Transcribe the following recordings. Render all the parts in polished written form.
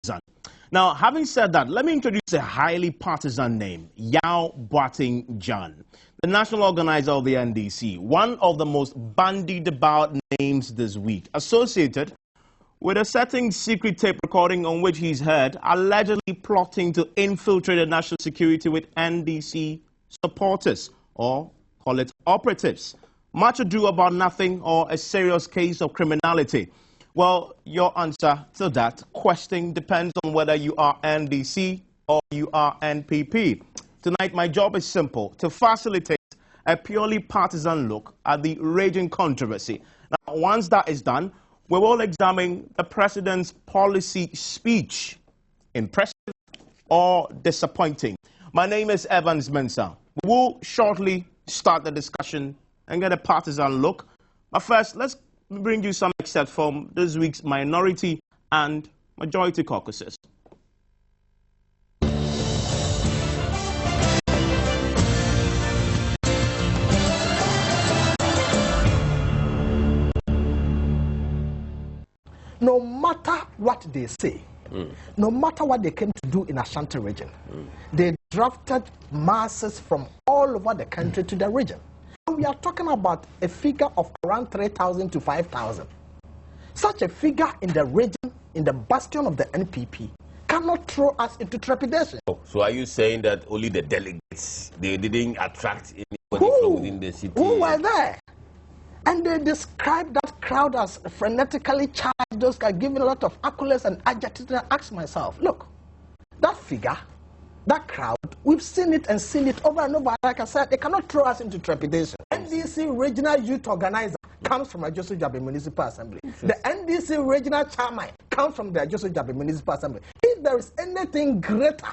partisan. Now, having said that, let me introduce a highly partisan name, Yaw Boateng Gyan, the national organizer of the NDC, one of the most bandied about names this week, associated with a certain secret tape recording on which he's heard allegedly plotting to infiltrate the national security with NDC supporters, or call it operatives. Much ado about nothing, or a serious case of criminality. Well, your answer to that question depends on whether you are NDC or you are NPP. Tonight, my job is simple: to facilitate a purely partisan look at the raging controversy. Now, once that is done, we will examine the president's policy speech. Impressive or disappointing? My name is Evans Mensah. We will shortly start the discussion and get a partisan look. But first, let's bring you some excerpts from this week's minority and majority caucuses. No matter what they say, no matter what they came to do in Ashanti region, they drafted masses from all over the country to the region. And we are talking about a figure of around 3,000 to 5,000. Such a figure in the region, in the bastion of the NPP, cannot throw us into trepidation. So are you saying that only the delegates, they didn't attract anybody from within the city? Who were there? And they described that crowd as frenetically charged, those guys giving a lot of accolades and adjectives. I asked myself, look, that figure, that crowd, we've seen it and seen it over and over. Like I said, they cannot throw us into trepidation. NDC regional youth organizer comes from Ajoso Jabe Municipal Assembly. The NDC regional chairman comes from the Ajoso Jabe Municipal Assembly. If there is anything greater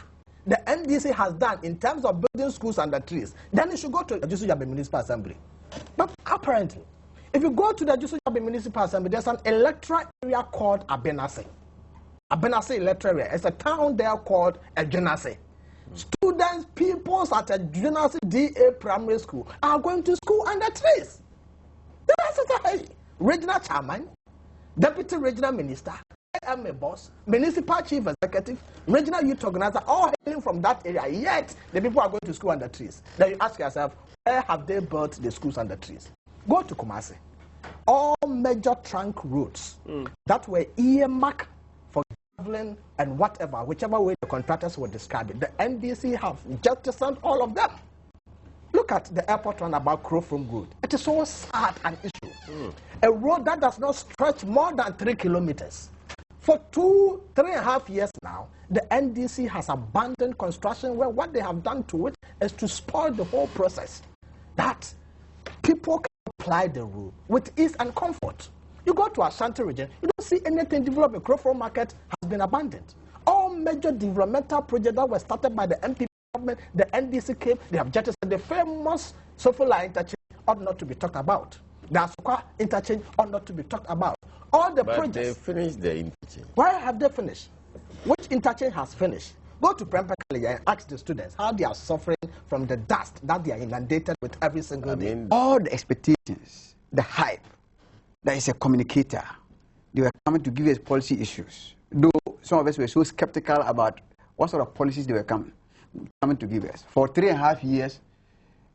the NDC has done in terms of building schools under trees, then it should go to Ajoso Jabe Municipal Assembly. But apparently, if you go to the Ajoso Jabe Municipal Assembly, there's an electoral area called Abenase. Abenase electoral area. It's a town there called Ajenase. Students, pupils at a Ajenase DA primary school are going to school under trees. Regional chairman, deputy regional minister, AMA boss, municipal chief executive, regional youth organizer, all hailing from that area, yet the people are going to school under trees. Then you ask yourself, where have they built the schools under trees? Go to Kumasi. All major trunk roads that were earmarked for traveling and whatever, whichever way the contractors would describe it, the NDC have jettisoned all of them. Look at the airport runabout Crowfrom Road. It is so sad an issue. A road that does not stretch more than 3 kilometers. For 3.5 years now, the NDC has abandoned construction where what they have done to it is to spoil the whole process. That people can apply the rule with ease and comfort. You go to Ashanti region, you don't see anything developed. The Crowfrom market has been abandoned. All major developmental projects that were started by the NPP government, the NDC came, they have jettisoned. The famous Sofola interchange ought not to be talked about. The Asukwa interchange ought not to be talked about. All the projects. They finished the interchange. Where have they finished? Which interchange has finished? Go to Prempekali and ask the students how they are suffering from the dust that they are inundated with every single day. All the expectations, the hype, that is a communicator, they were coming to give us policy issues. Though some of us were so skeptical about what sort of policies they were coming to give us. For 3.5 years,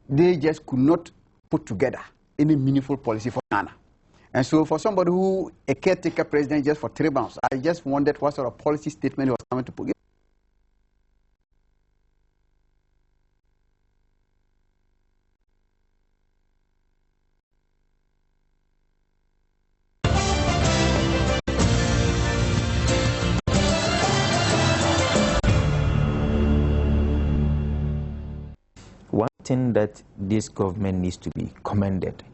they just could not put together any meaningful policy for Ghana. And so for somebody who, a caretaker president just for 3 months, I just wondered what sort of policy statement he was coming to put together. One thing that this government needs to be commended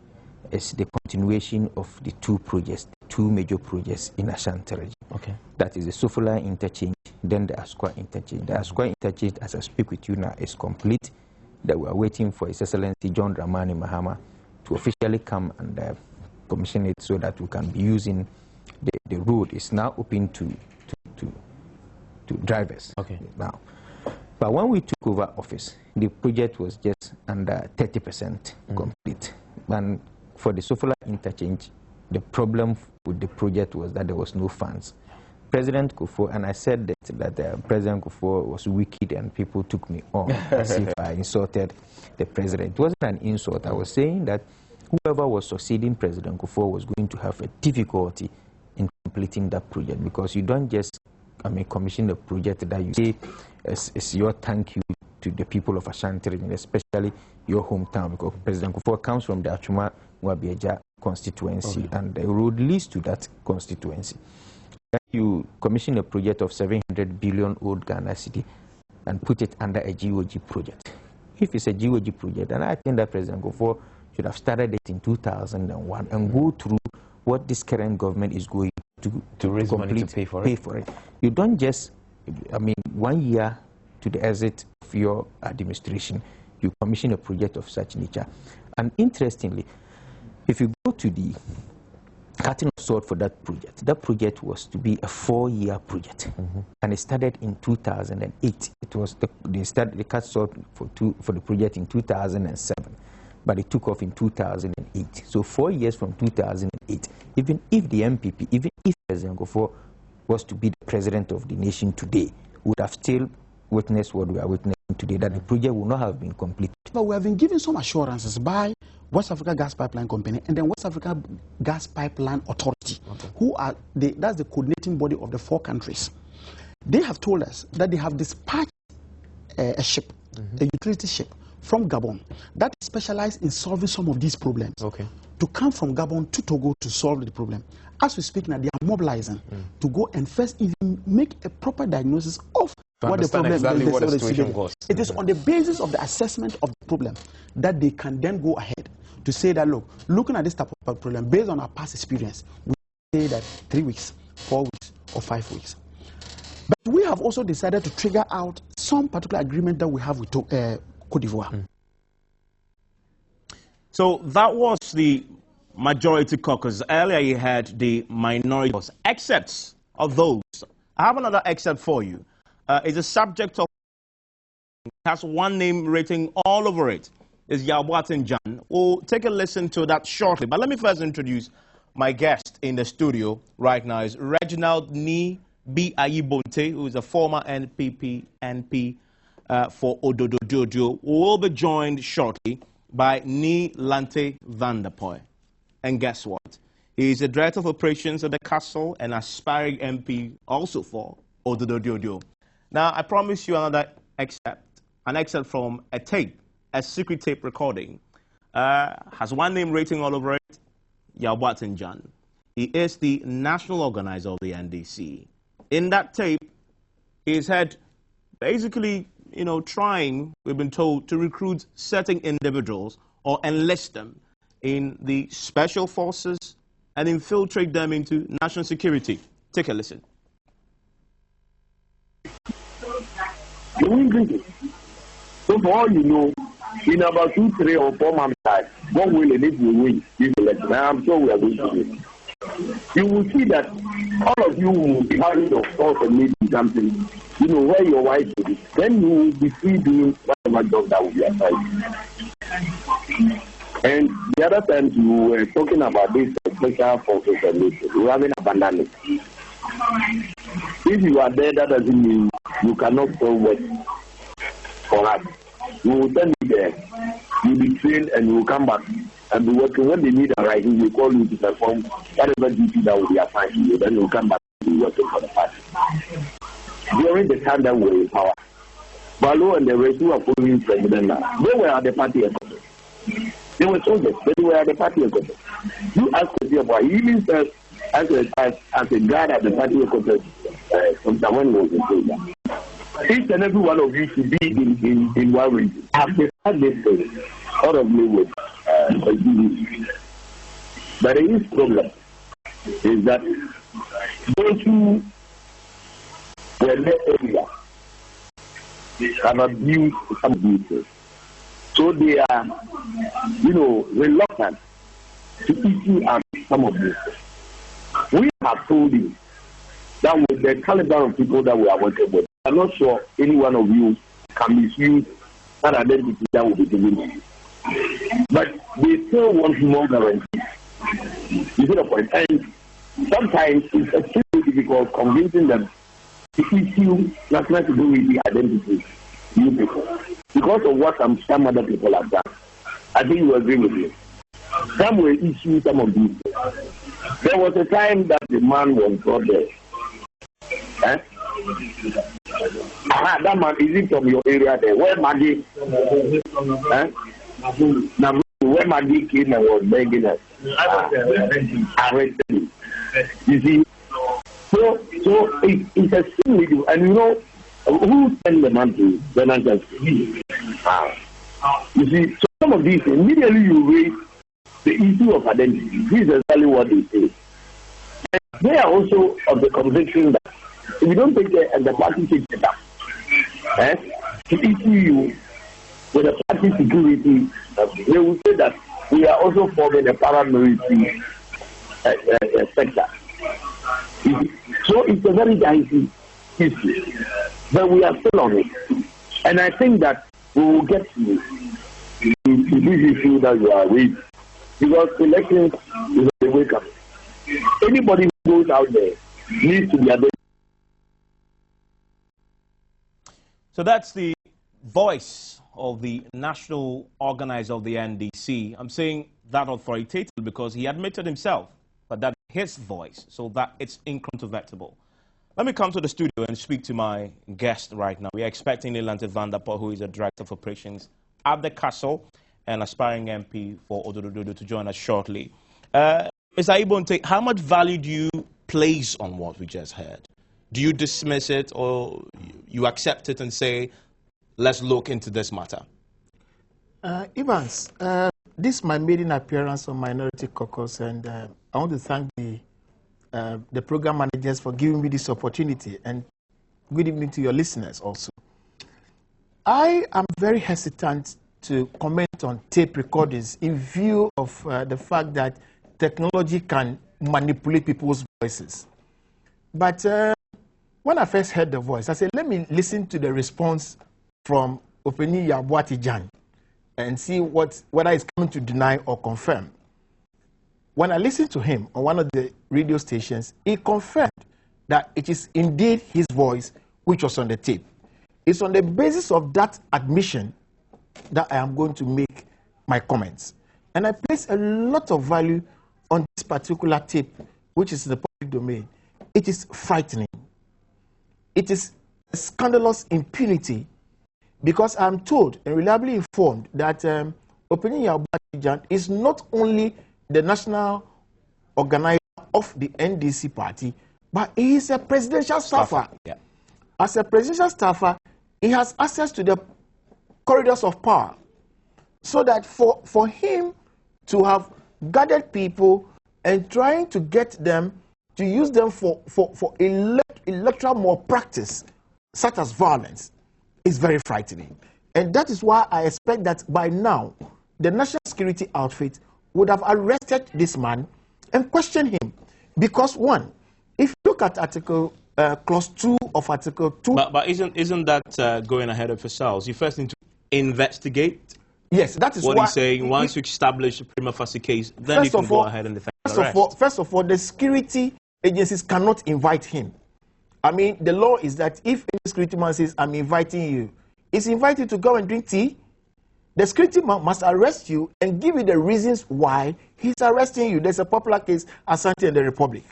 is the continuation of the two major projects in Ashanti region. Okay. That is the Sofola interchange, then the Asukwa interchange. The Asukwa interchange, as I speak with you now, is complete. That we are waiting for His Excellency John Dramani Mahama to officially come and commission it so that we can be using the road. Is now open to drivers. Okay. Now, but when we took over office, the project was just under 30% complete. And for the Sofola interchange, the problem with the project was that there was no funds. President Kufuor, and I said that President Kufuor was wicked and people took me on as if I insulted the president. It wasn't an insult. I was saying that whoever was succeeding President Kufuor was going to have a difficulty in completing that project, because you don't just, commission a project that you say is your thank you to the people of Ashanti region, especially your hometown, because President Kufuor comes from the Achuma Nwabieja constituency, and the road leads to that constituency. You commission a project of 700 billion old Ghana city and put it under a GOG project. If it's a GOG project, then I think that President Kufuor should have started it in 2001 and go through what this current government is going to raise money to pay for it. You don't just, 1 year to the exit of your administration, you commission a project of such nature. And interestingly, if you go to the cutting of sword for that project was to be a 4-year project, and it started in 2008. It was they cut sword for the project in 2007, but it took off in 2008. So 4 years from 2008. Even if the MPP, even if President Kufuor was to be the president of the nation today, would have still witnessed what we are witnessing today, that the project would not have been completed. But we have been given some assurances by West Africa Gas Pipeline Company and then West Africa Gas Pipeline Authority, who are that's the coordinating body of the 4 countries. They have told us that they have dispatched a ship, a utility ship from Gabon that is specialized in solving some of these problems. To come from Gabon to Togo to solve the problem. As we speak now, they are mobilizing to go and first even make a proper diagnosis of what the problem is. It is on the basis of the assessment of the problem that they can then go ahead to say that, look, looking at this type of problem, based on our past experience, we say that 3 weeks, 4 weeks, or 5 weeks. But we have also decided to trigger out some particular agreement that we have with Côte d'Ivoire. So that was the majority caucus. Earlier you had the minority caucus. Excerpts of those. I have another excerpt for you. It's a subject of, has one name written all over it. It's Yaw Boateng Gyan. We'll take a listen to that shortly. But let me first introduce my guest in the studio right now. Is Reginald Ni B. Ayibonte, who is a former NPP MP for Ododododio. We'll be joined shortly by Ni Lante van der Poy. And guess what? He is the Director of Operations at the Castle and aspiring MP also for Ododododio. Now, I promise you another excerpt, an excerpt from a tape, a secret tape recording. Has one name rating all over it, Yaw Boateng Gyan. He is the national organizer of the NDC. In that tape, he's had basically, trying, we've been told, to recruit certain individuals or enlist them in the special forces and infiltrate them into national security. Take a listen. So for all you know, in about 2, 3, or 4 months' time, God will and it will win this election. I'm sure we are going to win. You will see that all of you will be having your thoughts and maybe something, where your wife will be. Then you will be free doing whatever job that will be assigned. And the other times you were talking about this special forces and nations. You haven't abandoned it. If you are there, that doesn't mean you cannot still work for us. You will send you there. You will be trained and you will come back and be working. When they need a writing, we call you to perform whatever duty that will be assigned to you. Then you will come back and be working for the party. During the time that we were in power, Balo and the rest who are following President now, they were at the party headquarters. They were soldiers, but they were at the party headquarters. You ask the about he even said as a guard at the party headquarters from someone who was in soldier. Each and every one of you should be in one region. After this thing, all of me would agree. But the huge problem is that those who were in that area have abused some abuses. So they are, reluctant to issue out some of this. We have told you that with the caliber of people that we are working with, I'm not sure any one of you can misuse that identity that will be given to you. But they still want more guarantees. You see the point? And sometimes it's a difficult convincing them to issue national security identity to you people because of what some other people have done. I think you agree with me. Some will issue some of these. There was a time that the man was brought there. That man, is it from your area there? Where Maggie? Now, where Maggie came and was begging us. Arrested him. You see? So it's a sin, and you know, who sent the man to the national? You see, so some of these, immediately you raise the issue of identity. This is exactly what they say. And they are also of the conviction that if you don't take it and the party takes it up, to issue you with a party security, they will say that we are also forming a paramilitary sector. So it's a very dicey issue, but we are still on it. And I think that we will get to this issue that you are raising. Because elections is a wake up. Anybody who goes out there needs to be available. So that's the voice of the national organizer of the NDC. I'm saying that authoritatively because he admitted himself but that's his voice, so that it's incontrovertible. Let me come to the studio and speak to my guest right now. We are expecting Leland Vanderpoel, who is a director of operations at the castle and aspiring MP for Odododo, to join us shortly. Mr. Ibonte, how much value do you place on what we just heard? Do you dismiss it or you accept it and say, let's look into this matter? Evans, this is my maiden appearance on Minority Caucus, and I want to thank the program managers for giving me this opportunity, and good evening to your listeners also. I am very hesitant to comment on tape recordings in view of the fact that technology can manipulate people's voices. But when I first heard the voice, I said, let me listen to the response from Yaw Boateng Gyan and see whether he's coming to deny or confirm. When I listened to him on one of the radio stations, he confirmed that it is indeed his voice which was on the tape. It's on the basis of that admission that I am going to make my comments. And I place a lot of value on this particular tape, which is in the public domain. It is frightening. It is a scandalous impunity, because I'm told and reliably informed that Yaw Boateng Gyan is not only the national organizer of the NDC party, but he is a presidential staffer. Yeah. As a presidential staffer, he has access to the corridors of power, so that for him to have gathered people and trying to get them to use them for electoral malpractice, such as violence, is very frightening. And that is why I expect that by now, the national security outfit would have arrested this man and questioned him. Because one, if you look at Article Clause 2 of Article 2... But isn't that going ahead of yourselves? You first need to investigate. Yes, that is what he's saying. Once you establish a prima facie case, then you can go ahead and defend the arrest. First of all, the security agencies cannot invite him. I mean, the law is that if any security man says, I'm inviting you, he's invited to go and drink tea. The security man must arrest you and give you the reasons why he's arresting you. There's a popular case, Asante and the Republic.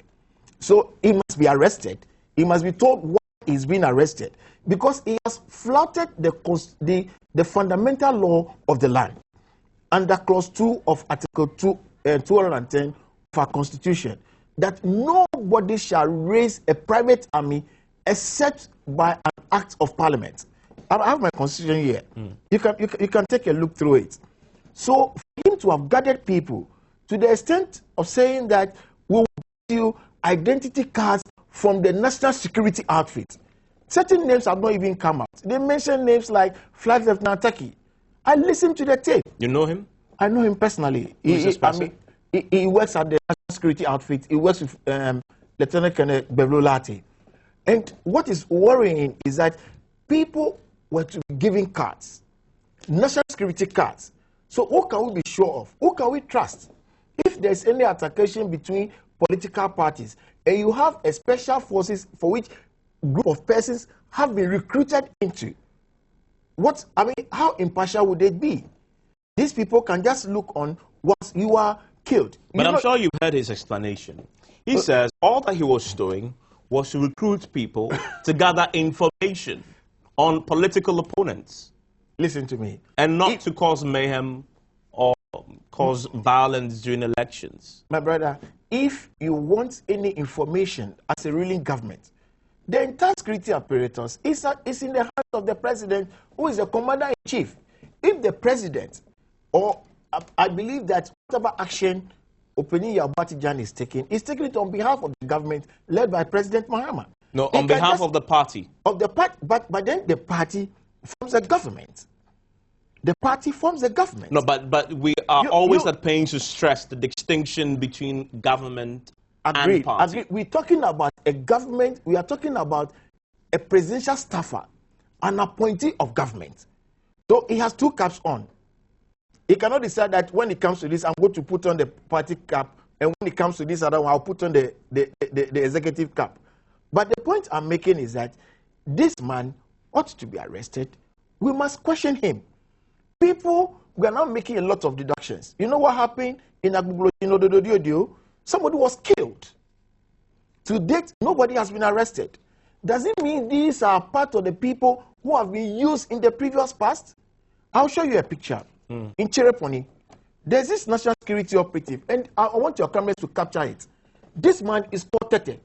So he must be arrested. He must be told why he's being arrested, because he has flouted the fundamental law of the land under Clause 2 of Article 210 of our Constitution, that nobody shall raise a private army except by an act of Parliament. I have my Constitution here. You can take a look through it. So for him to have gathered people to the extent of saying that we will give you identity cards from the national security outfit. Certain names have not even come out. They mention names like Flag Lieutenant Taki. I listened to the tape. You know him? I know him personally. He works at the national security outfit. He works with Lieutenant Colonel Beblolati. And what is worrying is that people were to be given cards, national security cards. So who can we be sure of? Who can we trust? If there's any altercation between political parties, and you have a special forces for which group of persons have been recruited into. How impartial would it be? These people can just look on once you are killed. But I'm sure you've heard his explanation. He says all that he was doing was to recruit people to gather information on political opponents. Listen to me. And not to cause mayhem or cause violence during elections. My brother, if you want any information as a ruling government, the entire security apparatus is in the hands of the president, who is the commander-in-chief. If the president, or I believe that whatever action Yaw Boateng Gyan is taking it on behalf of the government led by President Mahama. No, on behalf of the party. Of the party, but then the party forms a government. The party forms a government. No, but we are always at pains to stress the distinction between government and party. Agreed. We're talking about a government. We are talking about a presidential staffer, an appointee of government. So he has two caps on. He cannot decide that when it comes to this, I'm going to put on the party cap, and when it comes to this other one, I'll put on the executive cap. But the point I'm making is that this man ought to be arrested. We must question him. People, we are now making a lot of deductions. You know what happened in Agbugbo? Somebody was killed. To date, nobody has been arrested. Does it mean these are part of the people who have been used in the previous past? I'll show you a picture. In Chereponi, there's this national security operative, and I want your cameras to capture it. This man is called Tete.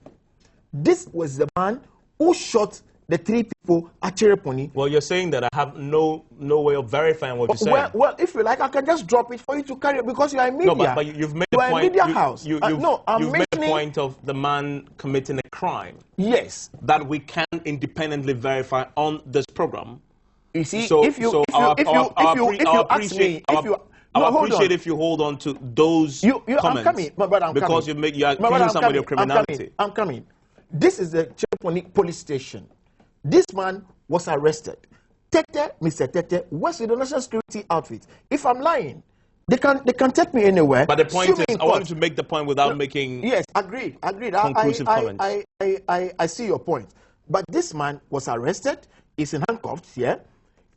This was the man who shot the three people at Chereponi. Well, you're saying that I have no way of verifying what you're saying. Well, if you like, I can just drop it for you to carry it because you are in media. No, but you've made a point. Media house. You've made a point of the man committing a crime. Yes. That we can independently verify on this program. You see, I appreciate if you hold on to those comments. I'm coming, because you're accusing somebody of criminality. I'm coming. This is the Chereponi police station. This man was arrested. Mr. Tete was with the national security outfit. If I'm lying, they can take me anywhere. But the point is, I wanted to make the point without making agreed. Conclusive comments. I see your point. But this man was arrested. He's in handcuffs here.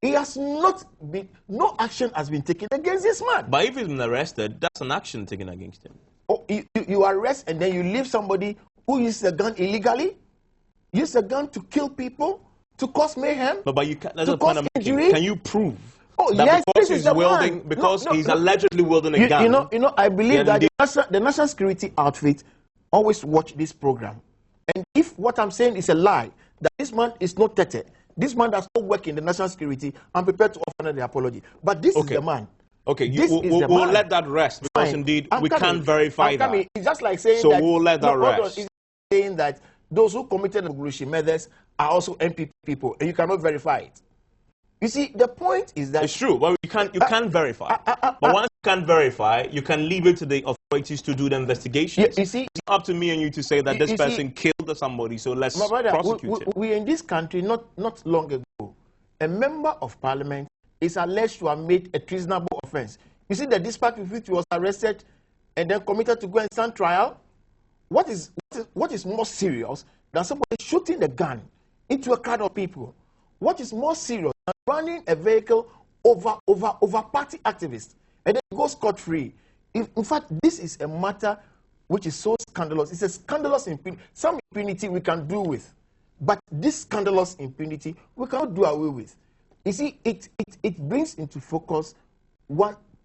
He has no action has been taken against this man. But if he's been arrested, that's an action taken against him. Oh, you arrest and then you leave somebody who uses a gun illegally, use a gun to kill people, to cause mayhem, but you can't, that's to cause injury. Can you prove that yes, because he's wielding, he's allegedly wielding a gun? You know, I believe that the national security outfit always watch this program, and if what I'm saying is a lie, that this man is not Tete, this man does not work in the national security, I'm prepared to offer the apology. But this is the man. Okay, we'll let that rest because indeed we can't verify that. It's just like saying that. So we'll let that rest. It's saying that those who committed the Gulushi murders are also NPP people, and you cannot verify it. You see, the point is that it's true. Well, you can't verify. But once you can verify, you can leave it to the authorities to do the investigations. You see, it's up to me and you to say that this person killed somebody, so let's prosecute it. We in this country not long ago, a member of parliament is alleged to have made a treasonable offense. You see, the dispatch with which he was arrested and then committed to go and stand trial. What is more serious than somebody shooting a gun into a crowd of people? What is more serious than running a vehicle over party activists and then go scot-free? In fact, this is a matter which is so scandalous. It's a scandalous impunity. Some impunity we can do with, but this scandalous impunity we cannot do away with. You see, it brings into focus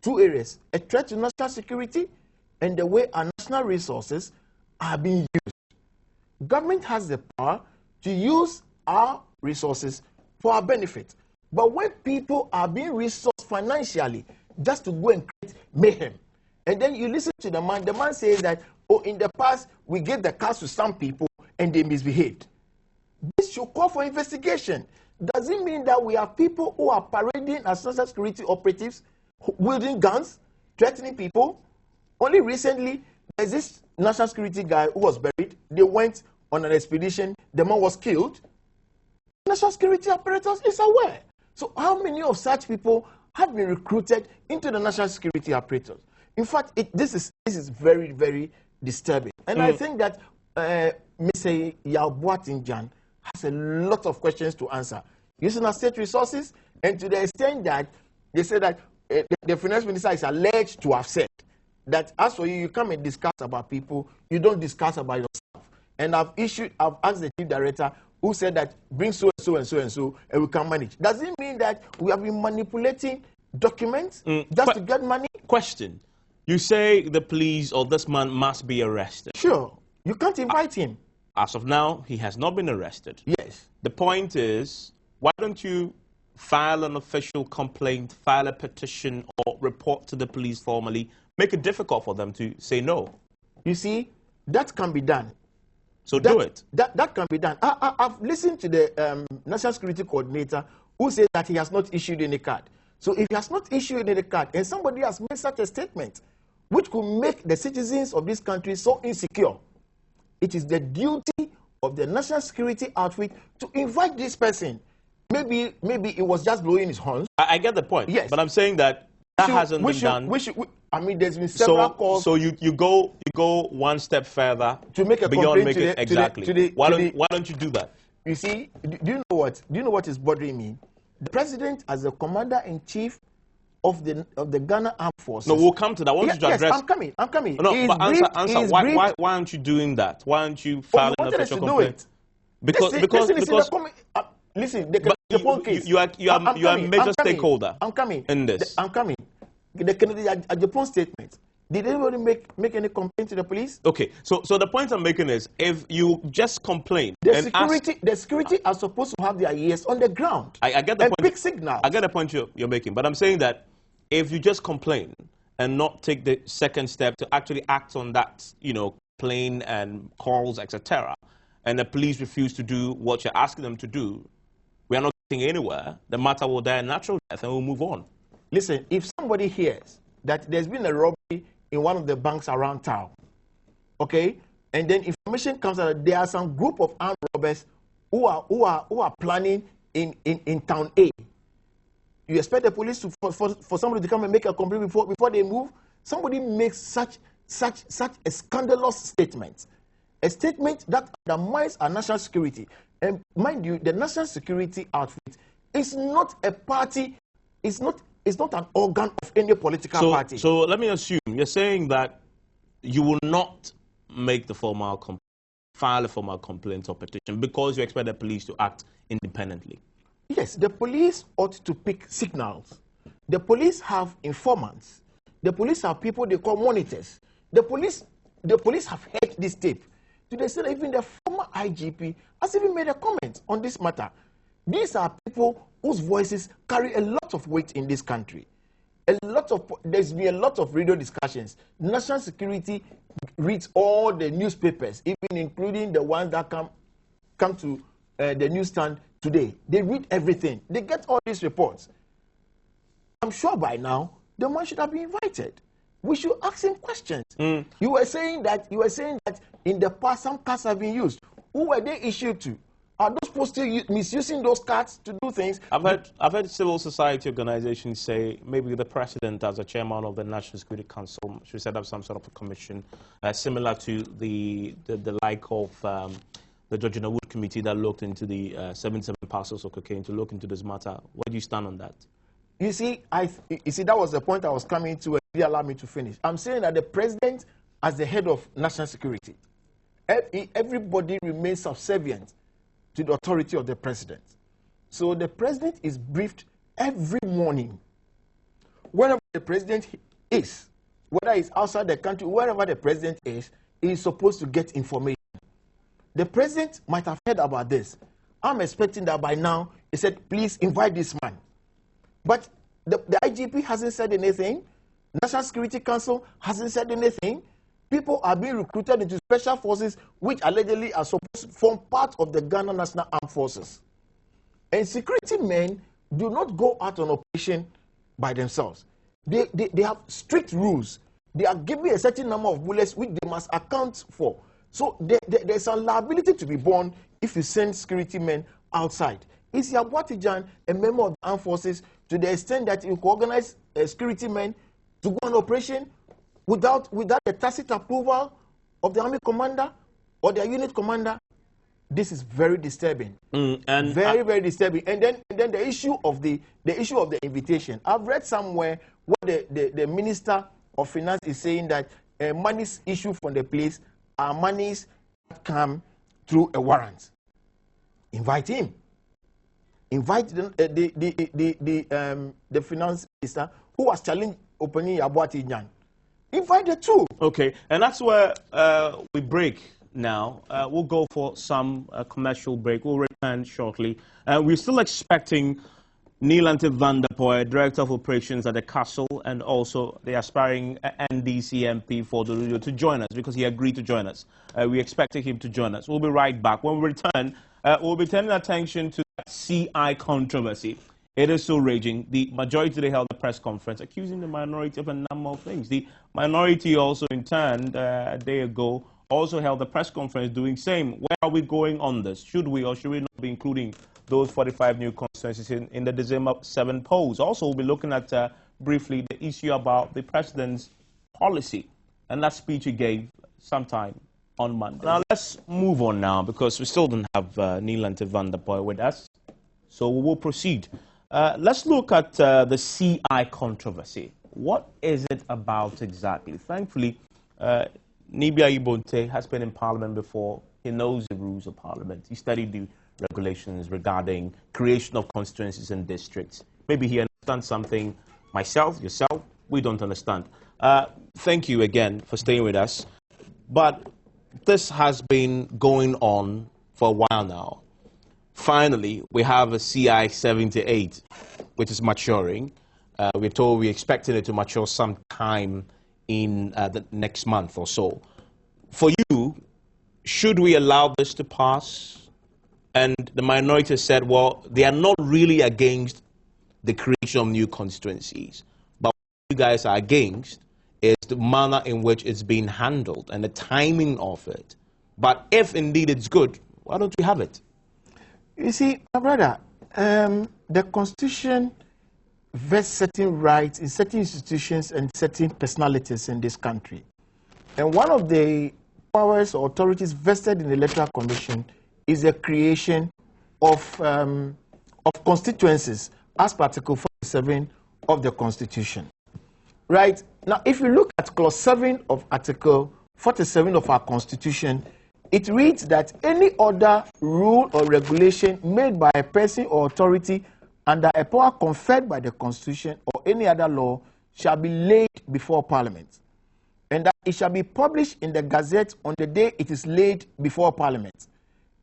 two areas: a threat to national security and the way our national resources are being used. Government has the power to use our resources for our benefit. But when people are being resourced financially just to go and create mayhem, and then you listen to the man says that, oh, in the past we gave the cars to some people and they misbehaved. This should call for investigation. Does it mean that we have people who are parading as national security operatives, wielding guns, threatening people? Only recently, there's this national security guy who was buried. They went on an expedition. The man was killed. National security apparatus is aware. So how many of such people have been recruited into the national security apparatus? In fact, this is very, very disturbing. And I think that Mr. Yaw Boateng Gyan has a lot of questions to answer using our state resources, and to the extent that they say that the finance minister is alleged to have said that as for you, you come and discuss about people, you don't discuss about yourself. And I've asked the chief director who said that bring so and so and so and so, and we can manage. Does it mean that we have been manipulating documents just to get money? Question. You say the police or this man must be arrested. Sure. You can't invite him. As of now, he has not been arrested. Yes. The point is, why don't you file an official complaint, file a petition, or report to the police formally, make it difficult for them to say no? You see, that can be done. So do it. That can be done. I've listened to the National Security Coordinator who says that he has not issued any card. So if he has not issued any card and somebody has made such a statement, which could make the citizens of this country so insecure, it is the duty of the national security outfit to invite this person. Maybe it was just blowing his horns. I get the point. Yes. But I'm saying that hasn't been done. I mean, there's been several calls. So you go one step further to make a beyond complaint making exactly. Why don't you do that? You see, do you know what? Do you know what is bothering me? The president, as the commander-in-chief of the Ghana Armed Forces. No, we'll come to that. I want you to address. Yes, I'm coming. No, but answer. Why aren't you doing that? Why aren't you filing an official complaint? Because listen, you are a major stakeholder. I'm coming in this. I'm coming. The Kennedy Japan statement. Did anybody make any complaint to the police? Okay, so the point I'm making is, if you just complain, the security are supposed to have their ears on the ground. I get the point. Big signal. I get the point you're making, but I'm saying that if you just complain and not take the second step to actually act on that, complaint and calls, etc., and the police refuse to do what you're asking them to do, we are not getting anywhere. The matter will die a natural death, and we'll move on. Listen, if somebody hears that there's been a robbery in one of the banks around town, okay, and then information comes out that there are some group of armed robbers who are planning in town A. You expect the police for somebody to come and make a complaint before they move? Somebody makes such a scandalous statement, a statement that undermines our national security. And mind you, the national security outfit is not a party. It's not an organ of any political party. So let me assume you're saying that you will not make the file a formal complaint or petition because you expect the police to act independently. Yes, the police ought to pick signals. The police have informants. The police have people they call monitors. The police have heard this tape. To the extent even the former IGP has even made a comment on this matter. These are people whose voices carry a lot of weight in this country. There's been a lot of radio discussions. National security reads all the newspapers, even including the ones that come to the newsstand today. They read everything. They get all these reports. I'm sure by now the man should have been invited. We should ask him questions. You were saying that in the past some cards have been used. Who were they issued to? Are those people still misusing those cards to do things? I've heard civil society organizations say maybe the president, as a chairman of the National Security Council, should set up some sort of a commission similar to the like of the Georgina Wood committee that looked into the 77 parcels of cocaine to look into this matter. Where do you stand on that? You see, that was the point I was coming to, and you allow me to finish. I'm saying that the president, as the head of national security, everybody remains subservient to the authority of the president. So the president is briefed every morning. Wherever the president is, whether it's outside the country, wherever the president is, he is supposed to get information. The president might have heard about this. I'm expecting that by now, he said, please invite this man. But the IGP hasn't said anything. National Security Council hasn't said anything. People are being recruited into special forces, which allegedly are supposed to form part of the Ghana National Armed Forces. And security men do not go out on operation by themselves. They have strict rules. They are given a certain number of bullets which they must account for. So there's a liability to be borne if you send security men outside. Is Yaw Boateng Gyan a member of the armed forces to the extent that you can organize security men to go on operation without the tacit approval of the army commander? or their unit commander, this is very disturbing. And very disturbing. And then the issue of the invitation. I've read somewhere where the Minister of Finance is saying that monies issued from the place are monies that come through a warrant. Invite him. Invite the finance minister who was challenged opening Yaw Boateng Gyan. Invite the two. Okay, and that's where we break now. We'll go for some commercial break. We'll return shortly. We're still expecting Neelante van der Poel, Director of Operations at the Castle, and also the aspiring NDC MP for the radio to join us because he agreed to join us. We expected him to join us. We'll be right back. When we return, we'll be turning attention to that CI controversy. It is still raging. The majority today held a press conference accusing the minority of a number of things. The minority also, in turn, a day ago, also held a press conference doing same. Where are we going on this? Should we or should we not be including those 45 new constituencies in the December 7 polls? Also, we'll be looking at briefly the issue about the president's policy and that speech he gave sometime on Monday. Now, let's move on now because we still don't have Neelante van der Poel with us. So we will proceed. Let's look at the CI controversy. What is it about exactly? Thankfully, Yaw Boateng has been in Parliament before. He knows the rules of Parliament. He studied the regulations regarding creation of constituencies and districts. Maybe he understands something. Myself, yourself, we don't understand. Thank you again for staying with us. But this has been going on for a while now. Finally, we have a CI 78, which is maturing. We're told we're expecting it to mature sometime in the next month or so. For you, should we allow this to pass? And the minority said, well, they are not really against the creation of new constituencies. But what you guys are against is the manner in which it's being handled and the timing of it. But if indeed it's good, why don't we have it? You see, my brother, the Constitution vests certain rights in certain institutions and certain personalities in this country. And one of the powers or authorities vested in the Electoral Commission is the creation of constituencies as per Article 47 of the Constitution. Right? Now, if you look at Clause 7 of Article 47 of our Constitution, it reads that any other rule or regulation made by a person or authority under a power conferred by the Constitution or any other law shall be laid before Parliament, and that it shall be published in the Gazette on the day it is laid before Parliament,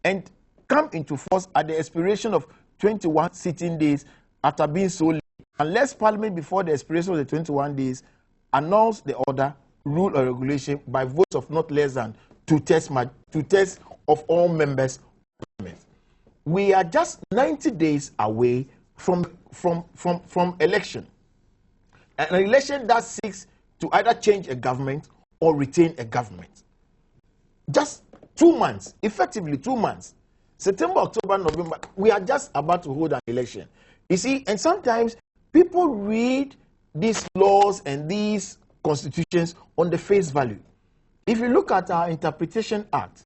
and come into force at the expiration of 21 sitting days after being so laid, unless Parliament before the expiration of the 21 days announce the order, rule or regulation by votes of not less than two-thirds of all members of Parliament. We are just 90 days away from election. An election that seeks to either change a government or retain a government. Just 2 months, effectively 2 months. September, October, November, we are just about to hold an election. You see, and sometimes people read these laws and these constitutions on the face value. If you look at our Interpretation Act,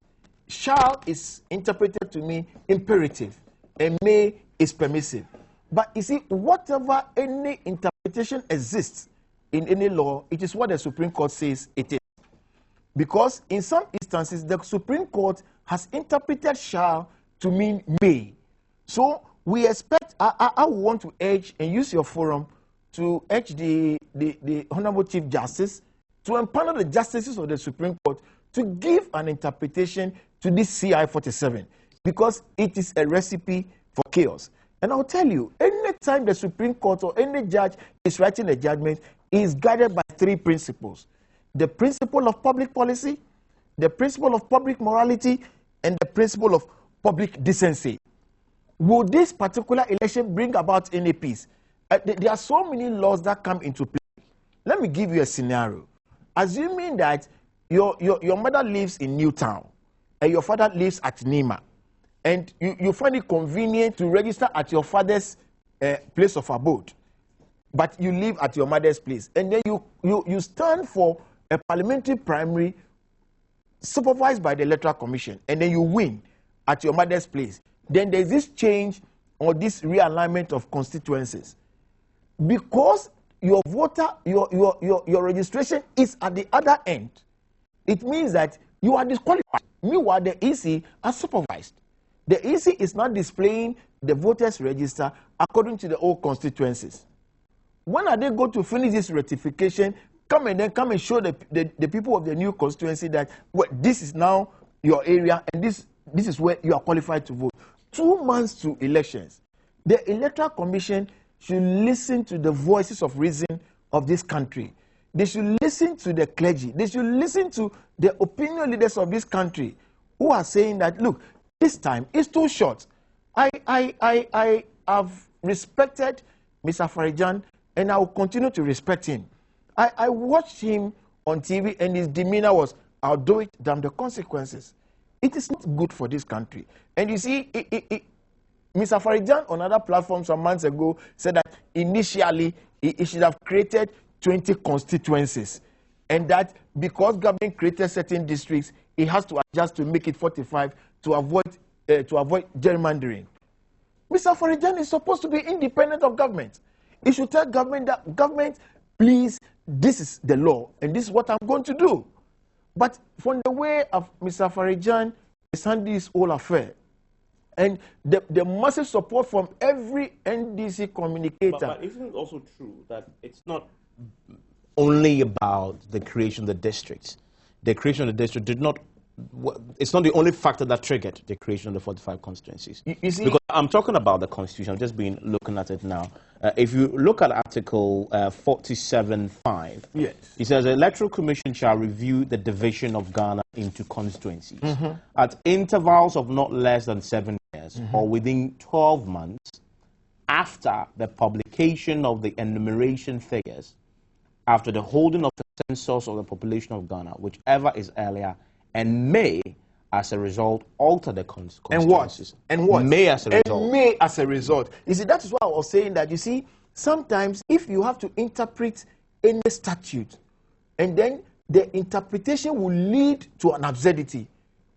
shall is interpreted to mean imperative and may is permissive. But you see, whatever any interpretation exists in any law, it is what the Supreme Court says it is. Because in some instances, the Supreme Court has interpreted shall to mean may. So we expect, I want to urge and use your forum to urge the Honorable Chief Justice to empower the justices of the Supreme Court to give an interpretation to this CI 47, because it is a recipe for chaos. And I'll tell you, any time the Supreme Court or any judge is writing a judgment, it is guided by 3 principles: the principle of public policy, the principle of public morality, and the principle of public decency. Will this particular election bring about any peace? There are so many laws that come into play. Let me give you a scenario. Assuming that your mother lives in Newtown and your father lives at Nima, and you find it convenient to register at your father's place of abode, but you live at your mother's place, and then you stand for a parliamentary primary supervised by the Electoral Commission, and then you win at your mother's place, then there's this change or this realignment of constituencies. Because your voter, your registration is at the other end, it means that you are disqualified. Meanwhile, the EC are supervised. The EC is not displaying the voters' register according to the old constituencies. When are they going to finish this ratification? Come and show the people of the new constituency that, well, this is now your area and this is where you are qualified to vote. 2 months to elections. The Electoral Commission should listen to the voices of reason of this country. They should listen to the clergy. They should listen to the opinion leaders of this country who are saying that, look, this time is too short. I have respected Mr. Afari-Gyan, and I will continue to respect him. I watched him on TV, and his demeanor was, I'll do it, damn the consequences. It is not good for this country. And you see, Mr. Afari-Gyan on other platforms some months ago said that initially he should have created 20 constituencies, and that because government created certain districts, it has to adjust to make it 45 to avoid gerrymandering. Mr. Afari-Gyan is supposed to be independent of government. He should tell government that, government, please, this is the law, and this is what I'm going to do. But from the way of Mr. Afari-Gyan is handling this whole affair, and the massive support from every NDC communicator. But isn't it also true that it's not only about the creation of the districts? The creation of the district did not, it's not the only factor that triggered the creation of the 45 constituencies. You see, because I'm talking about the Constitution, I've just been looking at it now. If you look at Article 47.5, yes, it says the Electoral Commission shall review the division of Ghana into constituencies at intervals of not less than 7 years or within 12 months after the publication of the enumeration figures, after the holding of the census of the population of Ghana, whichever is earlier, and may, as a result, alter the constituencies. And what? May as a result. And may as a result. You see, that is why I was saying that, you see, sometimes if you have to interpret any statute, and then the interpretation will lead to an absurdity,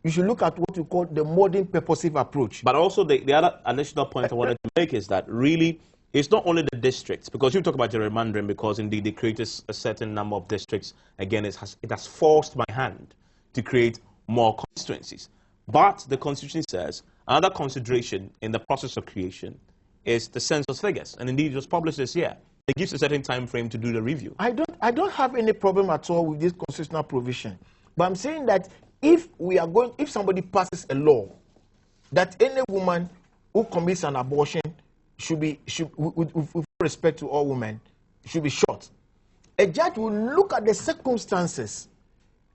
you should look at what we call the modern purposive approach. But also the other additional point I wanted to make is that really it's not only the districts, because you talk about gerrymandering, because indeed they created a certain number of districts. Again, it has forced my hand to create more constituencies. But the Constitution says another consideration in the process of creation is the census figures, and indeed it was published this year. It gives a certain time frame to do the review. I don't have any problem at all with this constitutional provision, but I'm saying that if somebody passes a law that any woman who commits an abortion should with respect to all women, should be shot, a judge will look at the circumstances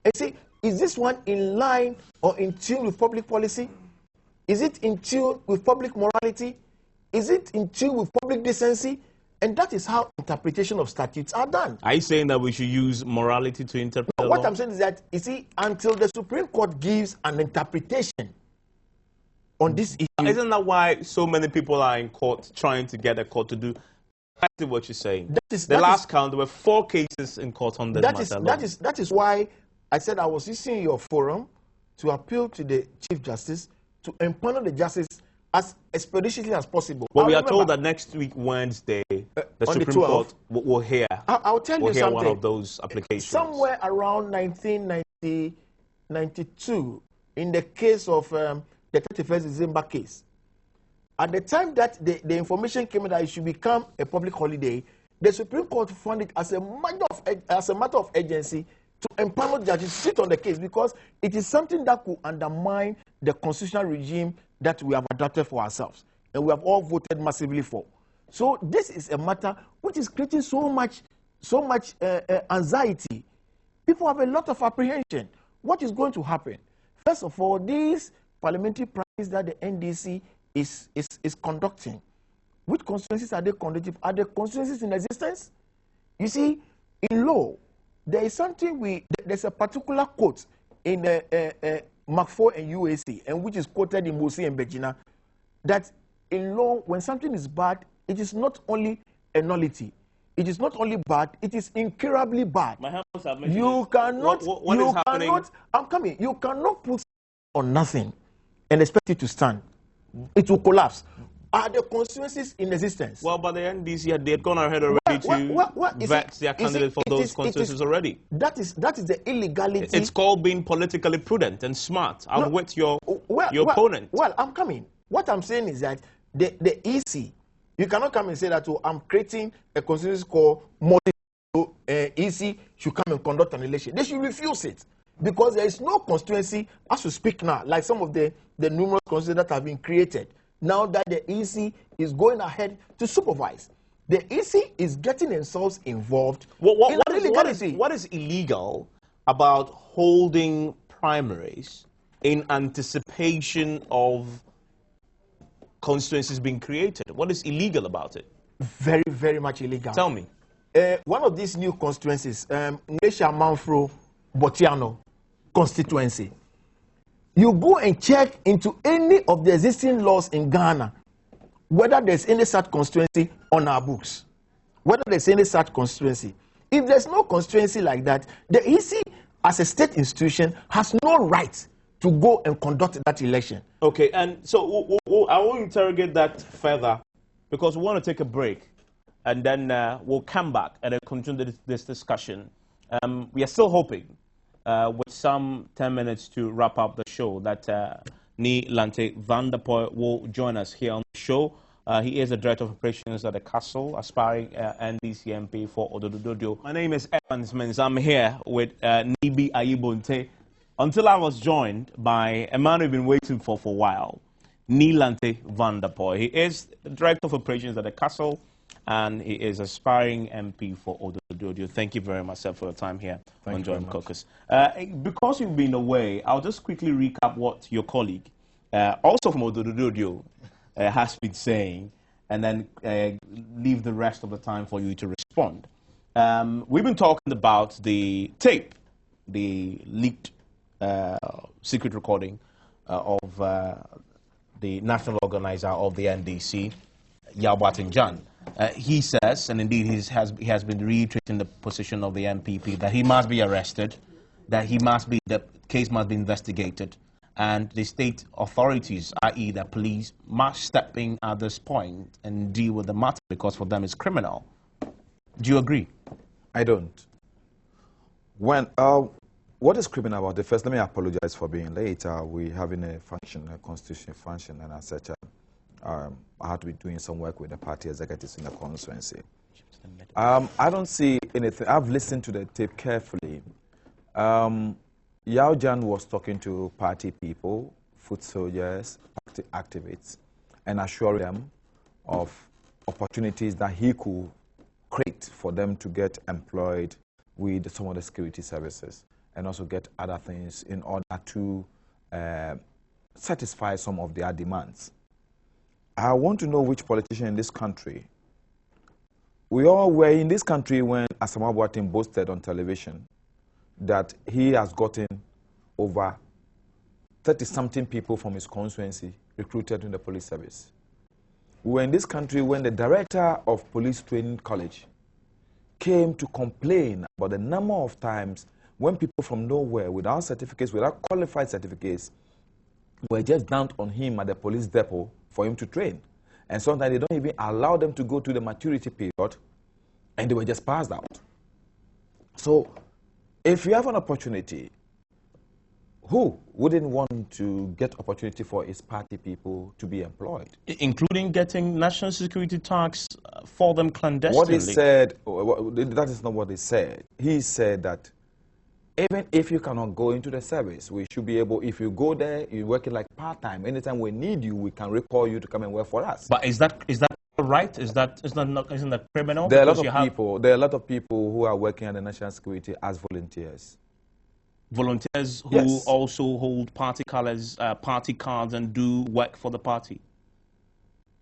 and say, is this one in line or in tune with public policy? Is it in tune with public morality? Is it in tune with public decency? And that is how interpretation of statutes are done. Are you saying that we should use morality to interpret the law? What I'm saying is that, you see, until the Supreme Court gives an interpretation on this issue... Isn't that why so many people are in court trying to get a court to do exactly what you're saying? The last count, there were 4 cases in court on this matter. That is why I said I was using your forum to appeal to the Chief Justice to empanel the justice as expeditiously as possible. Well, we are told that next week, Wednesday, the Supreme Court will hear. I'll tell you something. One of those applications. Somewhere around 1992, in the case of the 31st December case, at the time that the information came that it should become a public holiday, the Supreme Court found it as a matter of urgency to empower judges to sit on the case, because it is something that could undermine the constitutional regime that we have adopted for ourselves and we have all voted massively for. So this is a matter which is creating so much anxiety. People have a lot of apprehension. What is going to happen? First of all, these parliamentary primaries that the NDC is conducting, which constituencies are they conducting? Are the constituencies in existence? You see, in law, there is something there's a particular quote in McFaul and UAC, and which is quoted in Mosi and Begina, that in law, when something is bad, it is not only a nullity, It is not only bad, it is incurably bad. My hands have mentioned You this. cannot, What you is happening? cannot, I'm coming, you cannot put on nothing and expect it to stand. It will collapse. Are the constituencies in existence? Well, but the NDC, they had gone ahead already to vet their candidate for those constituencies already. That is the illegality. It's called being politically prudent and smart. I'm with your opponent. Well, I'm coming. What I'm saying is that the EC, you cannot come and say that, oh, I'm creating a constituency called EC should come and conduct an election. They should refuse it. Because there is no constituency, as we speak now, like some of the numerous constituencies that have been created, now that the EC is going ahead to supervise. The EC is getting themselves involved in illegality. What is illegal about holding primaries in anticipation of constituencies being created? What is illegal about it? Very, very much illegal. Tell me. One of these new constituencies, Nesha Manfro Botiano constituency. You go and check into any of the existing laws in Ghana, whether there's any such constituency on our books, whether there's any such constituency. If there's no constituency like that, the EC, as a state institution, has no right to go and conduct that election. Okay, and so I will interrogate that further because we want to take a break, and then we'll come back and continue this discussion. We are still hoping, with some 10 minutes to wrap up the show, that Lante van der Poel will join us here on the show. He is the Director of Operations at the Castle, aspiring NDC MP for Ododododio. My name is Evans Mens. I'm here with Nibi Ayibonte, until I was joined by a man we've been waiting for a while, Lante van der Poel. He is the Director of Operations at the Castle, and he is aspiring MP for Ododododio. Thank you very much, sir, for your time here on Joint Caucus. Because you've been away, I'll just quickly recap what your colleague, also from Ododododio, has been saying, and then leave the rest of the time for you to respond. We've been talking about the tape, the leaked secret recording of the national organizer of the NDC, Yaw Boateng Gyan. He says, and indeed he has been reiterating the position of the NPP, that he must be arrested, that the case must be investigated, and the state authorities, i.e. the police, must step in at this point and deal with the matter because for them it's criminal. Do you agree? I don't. What is criminal about it? First, let me apologize for being late. We're having a constitutional function, and as such, I had to be doing some work with the party executives in the constituency. I don't see anything. I've listened to the tape carefully. Yaw Gyan was talking to party people, foot soldiers, party activists, and assuring them of opportunities that he could create for them to get employed with some of the security services and also get other things in order to satisfy some of their demands. I want to know which politician in this country. We all were in this country when Yaw Boateng boasted on television that he has gotten over 30-something people from his constituency recruited in the police service. We were in this country when the director of police training college came to complain about the number of times when people from nowhere, without certificates, without qualified certificates, were just dumped on him at the police depot for him to train. And sometimes they don't even allow them to go to the maturity period, and they were just passed out. So, if you have an opportunity, who wouldn't want to get opportunity for his party people to be employed? Including getting national security tax for them clandestinely. What he said, that is not what he said. He said that even if you cannot go into the service, we should be able, if you go there, you're working like part-time. Anytime we need you, we can recall you to come and work for us. But is that right? Isn't that criminal? There are a lot of people who are working at the national security as volunteers. Volunteers who Yes. also hold party colors, party cards, and do work for the party.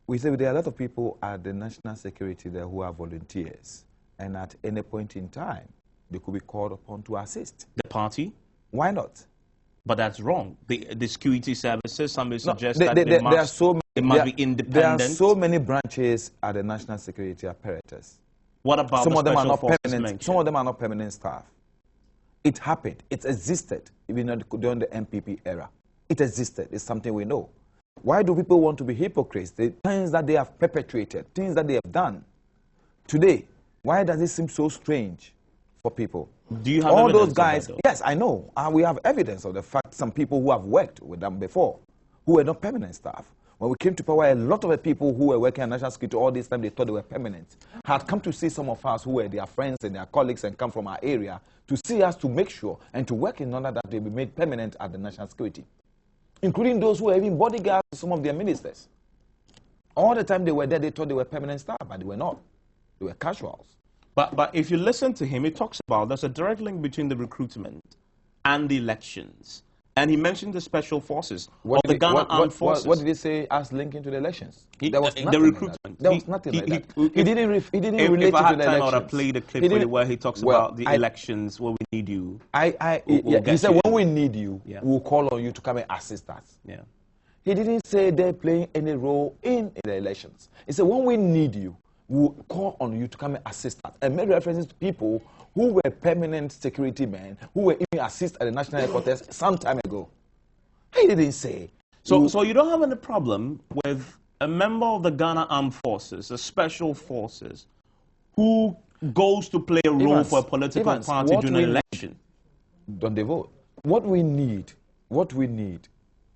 We say there are a lot of people at the national security there who are volunteers, and at any point in time, they could be called upon to assist. The party? Why not? But that's wrong. The security services, somebody No, suggests that they must be independent. There are so many branches at the national security apparatus. What about some the of them are special not forces permanent? mentioned? Some of them are not permanent staff. It happened. It existed even during the MPP era. It existed. It's something we know. Why do people want to be hypocrites? The things that they have perpetrated, things that they have done. Today, why does it seem so strange for people? Do you have all evidence those guys? of that, Yes, I know. We have evidence of the fact some people who have worked with them before, who were not permanent staff. When we came to power, a lot of the people who were working at national security all this time, they thought they were permanent, had come to see some of us who were their friends and their colleagues and come from our area to see us to make sure and to work in order that they be made permanent at the national security, including those who were even bodyguards to some of their ministers. All the time they were there, they thought they were permanent staff, but they were not. They were casuals. But if you listen to him, he talks about there's a direct link between the recruitment and the elections. And he mentioned the special forces, or the Ghana Armed Forces. What did he say as linking to the elections? There was nothing the recruitment. There was nothing like that. He didn't relate to the elections. If I had time, I would have played a clip for you where he talks about the elections, where we need you. He said, when we need you, we'll call on you to come and assist us. Yeah. He didn't say they're playing any role in the elections. He said, when we need you, we'll call on you to come and assist us. And made references to people who were permanent security men, who were even assist at the national headquarters some time ago. He didn't say. So you don't have any problem with a member of the Ghana Armed Forces, the special forces, who goes to play a role for a political party during an election? Don't they vote? What we need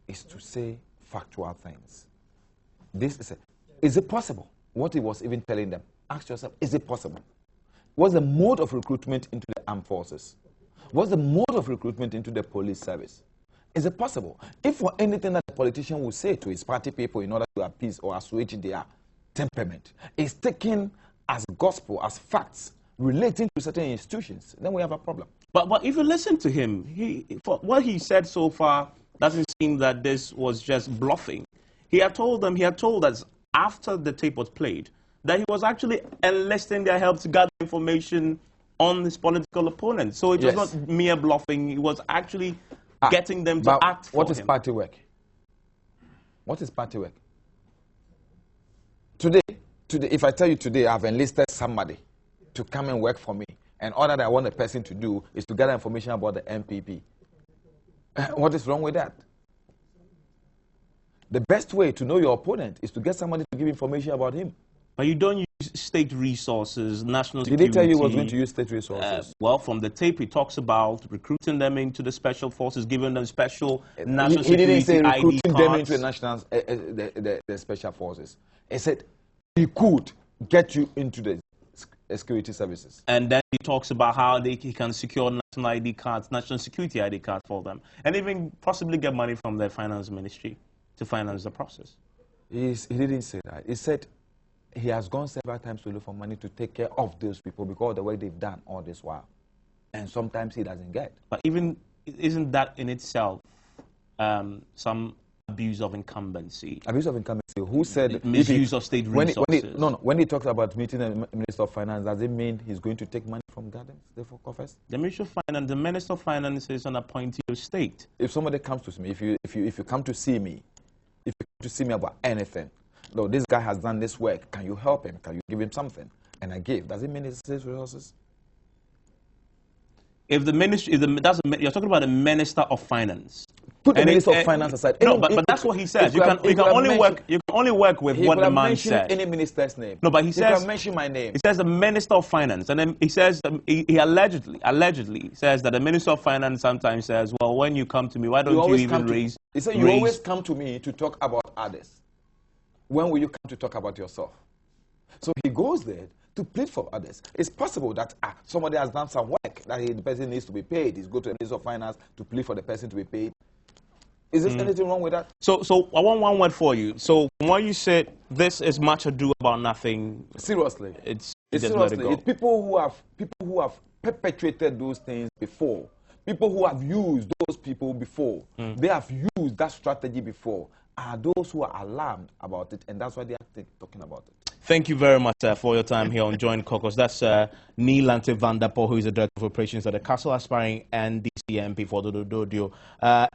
is to say factual things. Is it possible? What he was even telling them. Ask yourself, is it possible? What's the mode of recruitment into the armed forces? What's the mode of recruitment into the police service? Is it possible? If for anything that the politician will say to his party people in order to appease or assuage their temperament is taken as gospel, as facts, relating to certain institutions, then we have a problem. But if you listen to him, for what he said so far doesn't seem that this was just bluffing. He had told us after the tape was played that he was actually enlisting their help to gather information on his political opponents. So it was not mere bluffing. He was actually getting them to act for him. What is party work? What is party work? Today, if I tell you today I've enlisted somebody to come and work for me, and all that I want the person to do is to gather information about the MPP, what is wrong with that? The best way to know your opponent is to get somebody to give information about him. But you don't use state resources, national security. Did he tell you he was going to use state resources? Well, from the tape, he talks about recruiting them into the special forces, giving them special national security He didn't say recruiting ID them cards. into the national, the special forces. He said he could get you into the security services. And then he talks about how he can secure national ID cards, national security ID cards for them, and even possibly get money from the finance ministry to finance the process. He didn't say that. He said he has gone several times to look for money to take care of those people because of the way they've done all this while. And sometimes he doesn't get. But isn't that in itself some abuse of incumbency? Abuse of incumbency? Who said? Misuse of state resources. When he talks about meeting the Minister of Finance, does it mean he's going to take money from gardens, therefore Caucus? The Minister of Finance, the Minister of Finance is an appointee of state. If somebody comes to me, if you come to see me, if you come to see me about anything, no, this guy has done this work. Can you help him? Can you give him something? And I give. Does it mean it's state resources? If the ministry, you're talking about the Minister of Finance. Put the Minister of Finance aside. No, but that's what he says. You can only work with what the man said. Any minister's name. No, but he says. You can mention my name. He says the Minister of Finance, and then he says he allegedly says that the Minister of Finance sometimes says, "Well, when you come to me, why don't you even raise?" He said, "You always come to me to talk about others. When will you come to talk about yourself?" So he goes there to plead for others. It's possible that somebody has done some work that the person needs to be paid. He's go to the Minister of Finance to plead for the person to be paid. Is there anything wrong with that? So I want one word for you. So from what you said, this is much ado about nothing. Seriously, it's seriously. It's people who have perpetrated those things before. People who have used those people before. They have used that strategy before. Are those who are alarmed about it, and that's why they are talking about it. Thank you very much for your time here on Joint Caucus. That's Neil Lante Van Der Poel, who is the Director of Operations at the Castle aspiring NDC MP for Dododio.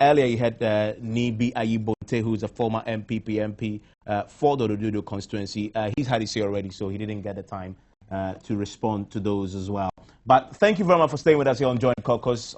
Earlier you had Nibi Ayibote, who is a former MPP MP for Dododio constituency. He's had his say already, so he didn't get the time to respond to those as well. But thank you very much for staying with us here on Joint Caucus.